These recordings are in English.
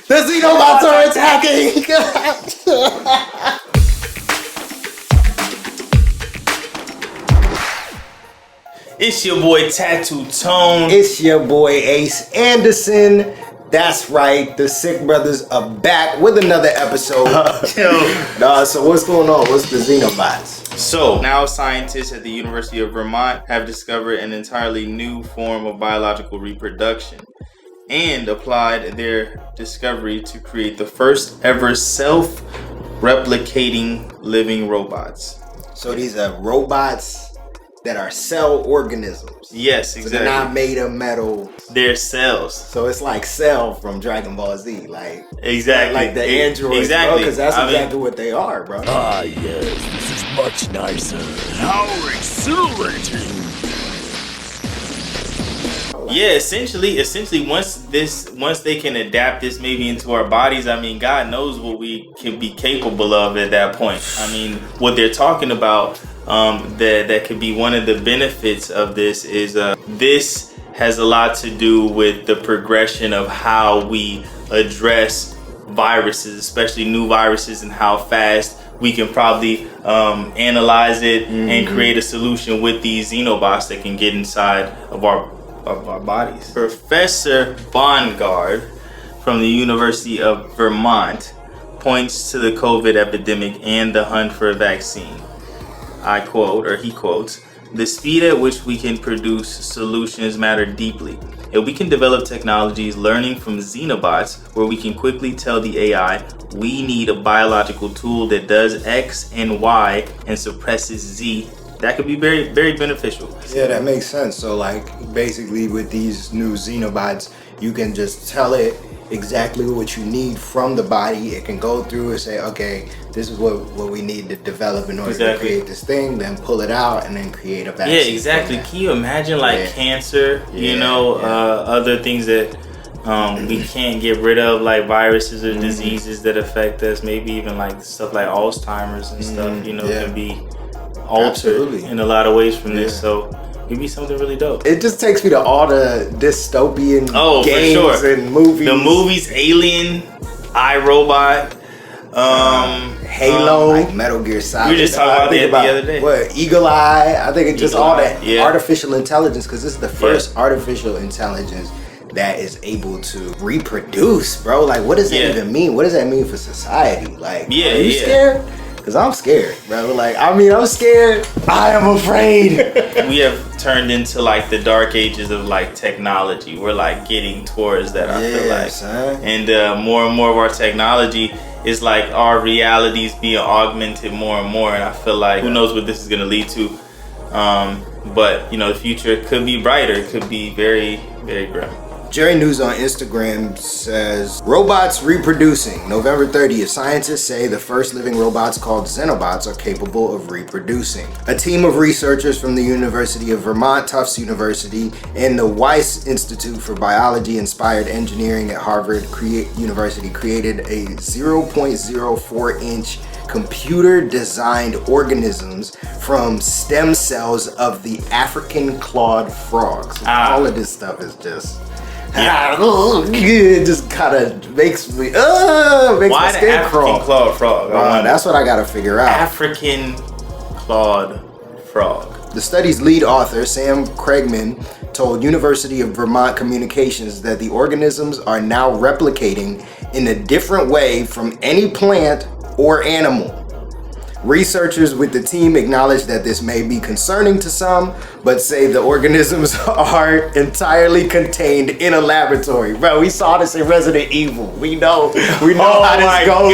The Xenobots are attacking! It's your boy Tatt2tone. It's your boy Ace Anderson. That's right, the Sick Brothers are back with another episode. So what's going on? What's the Xenobots? So now scientists at the University of Vermont have discovered an entirely new form of biological reproduction and applied their discovery to create the first ever self-replicating living robots. So these are robots that are cell organisms. Yes, exactly. So they're not made of metal. They're cells. So it's like Cell from Dragon Ball Z, like exactly, like the androids, exactly. Because that's exactly what they are, bro. Ah, yes, this is much nicer. How exhilarating! Yeah, essentially, once they can adapt this maybe into our bodies, I mean, God knows what we can be capable of at that point. I mean, what they're talking about, that could be one of the benefits of this is this has a lot to do with the progression of how we address viruses, especially new viruses, and how fast we can probably analyze it and create a solution with these Xenobots that can get inside of our bodies. Professor Bongard from the University of Vermont points to the COVID epidemic and the hunt for a vaccine. I quote, or he quotes, "The speed at which we can produce solutions matter deeply. If we can develop technologies learning from Xenobots where we can quickly tell the AI we need a biological tool that does X and Y and suppresses Z, that could be very, very beneficial." Yeah, that makes sense. So like basically with these new Xenobots, you can just tell it exactly what you need from the body. It can go through and say, okay, this is what we need to develop in order to create this thing, then pull it out and then create a vaccine. Yeah, exactly. Can you imagine cancer, other things that we can't get rid of, like viruses or diseases that affect us, maybe even like stuff like Alzheimer's and stuff, can be altered in a lot of ways from this. So it'd be something really dope. It just takes me to all the dystopian games for sure. and movies. The movies, Alien, iRobot, Halo, like Metal Gear Solid. We were just talking about that the other day. What, Eagle Eye? I think it's just all that artificial intelligence, because this is the first artificial intelligence that is able to reproduce, bro. Like, what does that even mean? What does that mean for society? Like, are you scared? Because I'm scared, bro. Like, I'm scared. I am afraid. We have turned into like the dark ages of like technology. We're like getting towards that, I feel like. Son. And more and more of our technology is like our realities being augmented more and more. And I feel like who knows what this is going to lead to. But, the future could be brighter. It could be very, very grim. Jerry News on Instagram says, robots reproducing. November 30th, scientists say the first living robots called Xenobots are capable of reproducing. A team of researchers from the University of Vermont, Tufts University, and the Wyss Institute for Biology-Inspired Engineering at Harvard University created a 0.04-inch computer-designed organisms from stem cells of the African clawed frogs. All of this stuff is just... it just kind of makes me makes my skin crawl. African clawed frog? That's what I gotta figure out. African clawed frog. The study's lead author, Sam Craigman, told University of Vermont Communications that the organisms are now replicating in a different way from any plant or animal. Researchers with the team acknowledge that this may be concerning to some, but say the organisms are entirely contained in a laboratory. Bro, we saw this in Resident Evil. We know how this goes.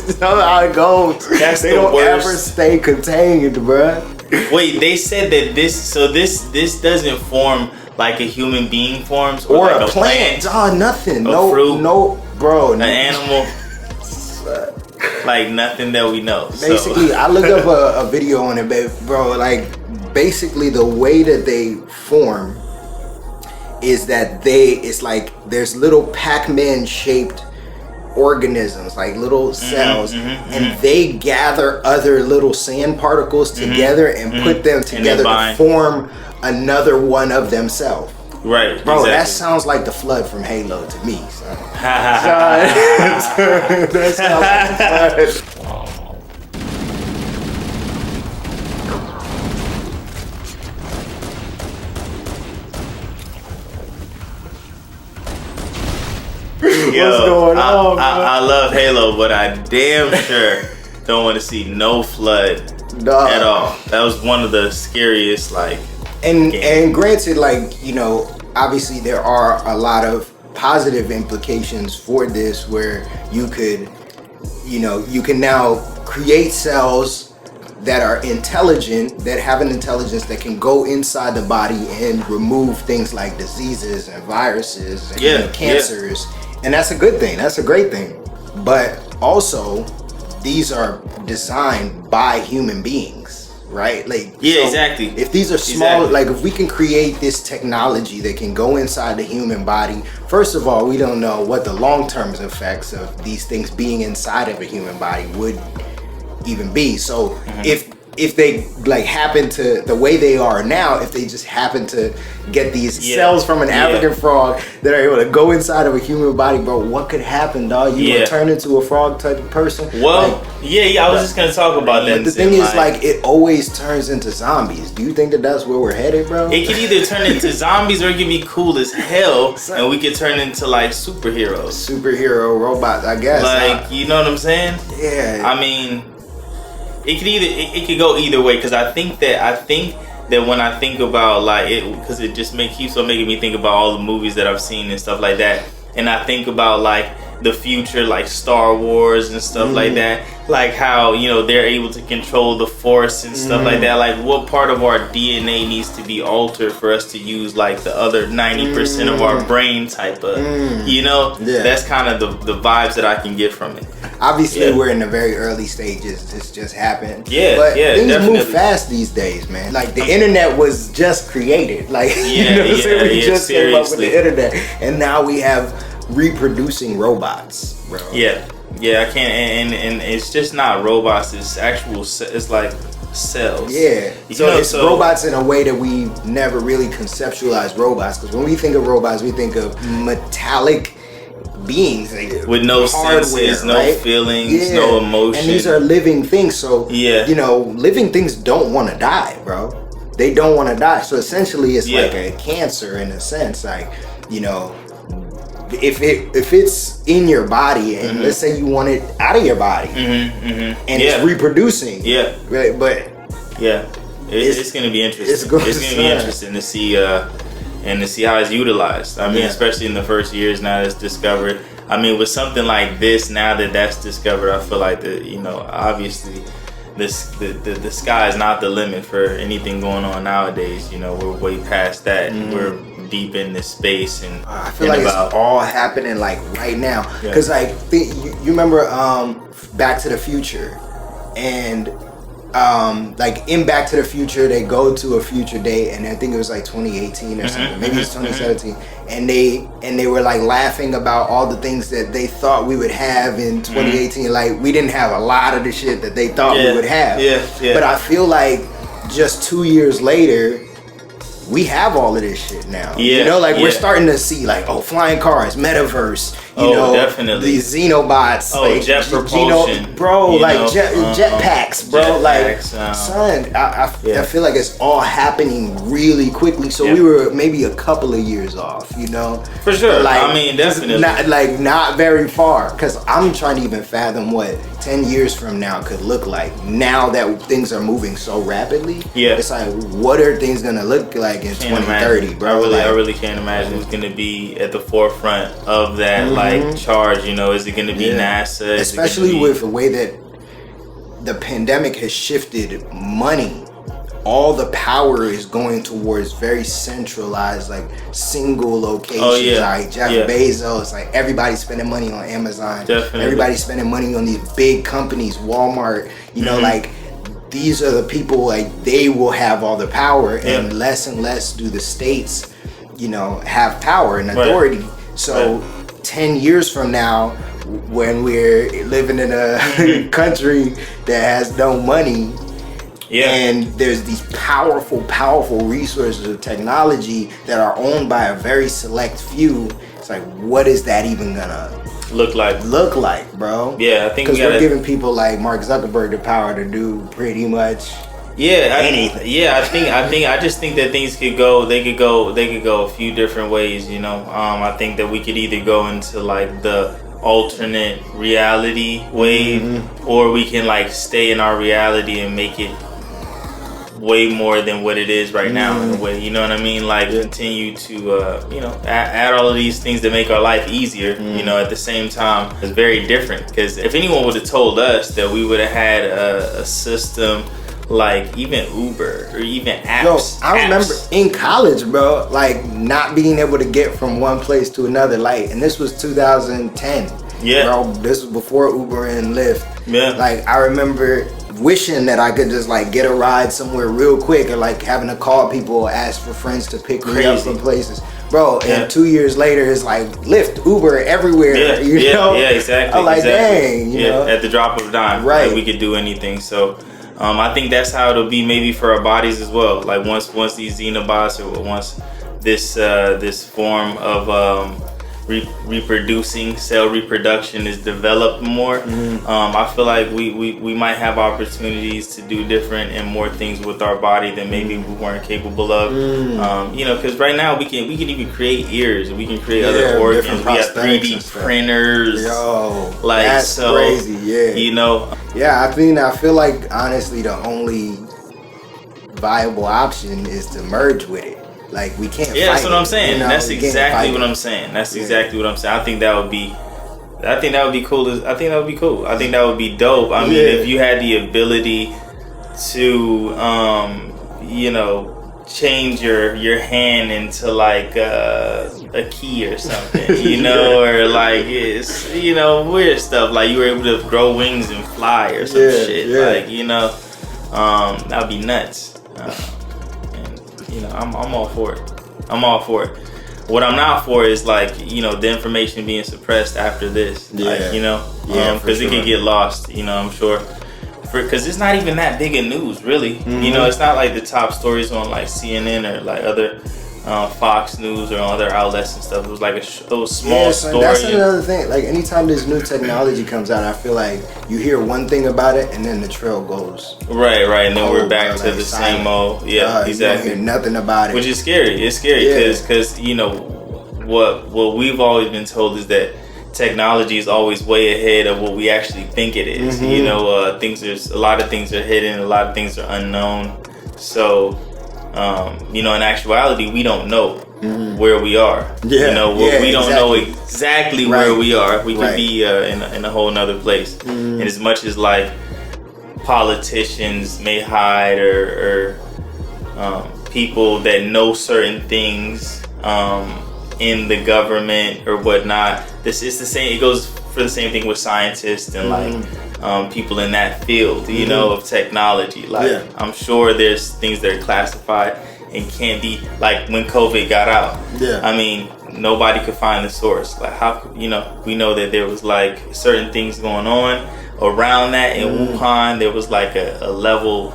It's how it goes. They don't ever stay contained, bro. Wait, they said that this doesn't form like a human being forms or like a plant. Nothing. Fruit, no, bro. An animal. Like nothing that we know. Basically, I looked up a video on it, bro. Like, basically, the way that they form is that it's like there's little Pac-Man shaped organisms, like little cells, and they gather other little sand particles together and put them together to form another one of themselves. Right, Bro, that exactly. sounds like the flood from Halo to me, son. That sounds like the flood. Yo, What's going on, I love Halo, but I damn sure don't want to see no flood at all. That was one of the scariest, like. And granted, like, you know, obviously there are a lot of positive implications for this, where you could, you know, you can now create cells that are intelligent, that have an intelligence that can go inside the body and remove things like diseases and viruses and cancers. And that's a good thing. That's a great thing. But also, these are designed by human beings, right? Like, so exactly. If these are small, like if we can create this technology that can go inside the human body, first of all, we don't know what the long-term effects of these things being inside of a human body would even be. So if they like happen to, the way they are now, if they just happen to get these cells from an African frog that are able to go inside of a human body, bro, what could happen, dog? You would turn into a frog type of person. Well, like, I was just gonna talk about that. But the thing is, like, it always turns into zombies. Do you think that that's where we're headed, bro? It could either turn into zombies or it could be cool as hell, and we could turn into like superhero robots, I guess. Like, you know what I'm saying? Yeah. I mean, it could go either way, because I think that when I think about like it, because it just keeps on making me think about all the movies that I've seen and stuff like that, and I think about like the future, like Star Wars and stuff like that, like how, you know, they're able to control the Force and stuff like that. Like, what part of our DNA needs to be altered for us to use like the other 90% of our brain type of, you know? That's kind of the vibes that I can get from it. Obviously, we're in the very early stages. This just happened. But things definitely move fast these days, man. Like, the internet was just created. Like, you know what I'm saying? We just came up with the internet, and now we have reproducing robots, bro. I can't, and it's just not robots. It's actual. It's like cells. So it's robots in a way that we never really conceptualized robots. Because when we think of robots, we think of metallic beings, like, with no hardware, senses, no right? feelings, no emotion. And these are living things, so you know, living things don't want to die, bro. They don't want to die. So essentially, it's like a cancer in a sense. Like, you know, if it's in your body, and let's say you want it out of your body, and it's reproducing, right? But it's going to be interesting. It's going to be interesting to see. And to see how it's utilized. I mean, especially in the first years now that's discovered. I mean, with something like this, now that that's discovered, I feel like obviously the sky is not the limit for anything going on nowadays. You know, we're way past that. We're deep into space, and I feel like it's all happening like right now. Because I think you remember Back to the Future, and like in Back to the Future, they go to a future date, and I think it was like 2018 or something, maybe it's 2017, and they were like laughing about all the things that they thought we would have in 2018. Like, we didn't have a lot of the shit that they thought we would have. But I feel like just 2 years later, we have all of this shit now. You know, like we're starting to see like, flying cars, metaverse, you know, definitely. These Xenobots, like jet propulsion, bro, like jet packs, bro. Like, son, I feel like it's all happening really quickly. So we were maybe a couple of years off, you know, for sure. But, like, I mean, definitely, not very far, because I'm trying to even fathom what 10 years from now could look like. Now that things are moving so rapidly, it's like, what are things gonna look like in 2030, bro? I really can't imagine who's gonna be at the forefront of that like charge. You know, is it gonna be NASA? Especially with the way that the pandemic has shifted money. All the power is going towards very centralized, like single locations. Like Jeff Bezos, like everybody's spending money on Amazon. Everybody's spending money on these big companies, Walmart. You know, like, these are the people, like, they will have all the power, and less do the states, you know, have power and authority. So 10 years from now, when we're living in a country that has no money, Yeah. And there's these powerful resources of technology that are owned by a very select few. It's like, what is that even gonna look like, bro? Yeah, I think because we're giving people like Mark Zuckerberg the power to do pretty much anything. I just think that things could go. They could go a few different ways. You know, I think that we could either go into like the alternate reality wave, or we can like stay in our reality and make it way more than what it is right now in a way, you know what I mean? Like continue to you know, add all of these things that make our life easier, you know, at the same time. It's very different, because if anyone would have told us that we would have had a system like even Uber or even apps. I remember in college, bro, like not being able to get from one place to another, like, and this was 2010. Yeah, bro, this was before Uber and Lyft. Yeah, like I remember wishing that I could just like get a ride somewhere real quick, or like having to call people or ask for friends to pick me up from places, bro. And 2 years later, it's like Lyft, Uber everywhere. You know? Yeah, exactly. I'm like, dang, you know, at the drop of a dime, right? Like, we could do anything. So, I think that's how it'll be maybe for our bodies as well. Like once these Xenobots, or once this form of reproducing, cell reproduction is developed more, I feel like we might have opportunities to do different and more things with our body than maybe we weren't capable of. You know, because right now we can even create ears, we can create other organs, we have 3D printers. Yo, like, that's so crazy. Yeah, you know. Yeah, I feel like honestly the only viable option is to merge with it. Like we can't. Yeah, that's what I'm saying. You know? That's exactly what I'm saying. That's exactly what I'm saying. I think that would be cool. I think that would be cool. I think that would be dope. I mean, if you had the ability to, you know, change your hand into like a key or something, you know, or like it's, you know, weird stuff. Like you were able to grow wings and fly or some shit. Like, you know, that would be nuts. You know, I'm all for it. I'm all for it. What I'm not for is like, you know, the information being suppressed after this. Like, you know, because it can get lost. You know, I'm sure. Because it's not even that big of news, really. You know, it's not like the top stories on like CNN or like other Fox News or other outlets and stuff. It was like a small story. That's another thing. Like anytime this new technology comes out, I feel like you hear one thing about it and then the trail goes. Right, and then we're back to the same old. Yeah, exactly. You don't hear nothing about it. Which is scary. It's scary because you know what we've always been told is that technology is always way ahead of what we actually think it is. You know, a lot of things are hidden, a lot of things are unknown. So, you know, in actuality, we don't know where we are. You know, we don't know exactly where we are. We could be in a whole nother place. And as much as like politicians may hide or people that know certain things in the government or whatnot, this is the same. It goes for the same thing with scientists and like people in that field, you know, of technology. Like I'm sure there's things that are classified and can't be, like when COVID got out. I mean, nobody could find the source. Like how, you know, we know that there was like certain things going on around that in Wuhan. There was like a level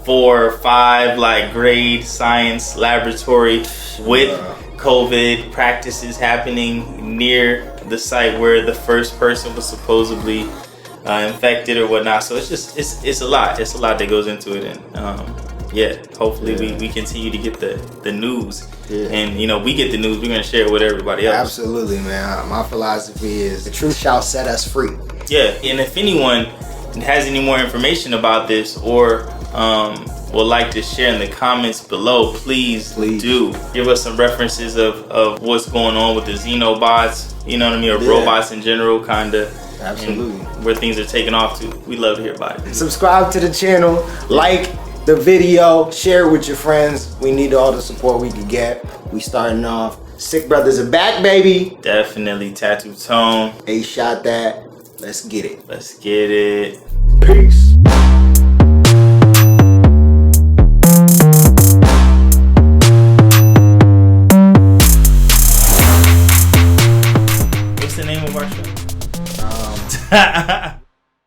4 or 5 like grade science laboratory with COVID practices happening near the site where the first person was supposedly infected or whatnot. So it's just it's a lot that goes into it. And hopefully we continue to get the news. And you know, we get the news, we're gonna share it with everybody else. Absolutely, man. My philosophy is the truth shall set us free. And if anyone has any more information about this or would like to share in the comments below, please do give us some references of what's going on with the Xenobots, you know what I mean, or robots in general, kinda. Absolutely. Where things are taking off to. We love to hear about it. Subscribe to the channel, like the video, share it with your friends. We need all the support we can get. We starting off. Sick Brothers are back, baby. Definitely. Tatt2tone. A shot that. Let's get it. Let's get it. Peace. What's the name of our show?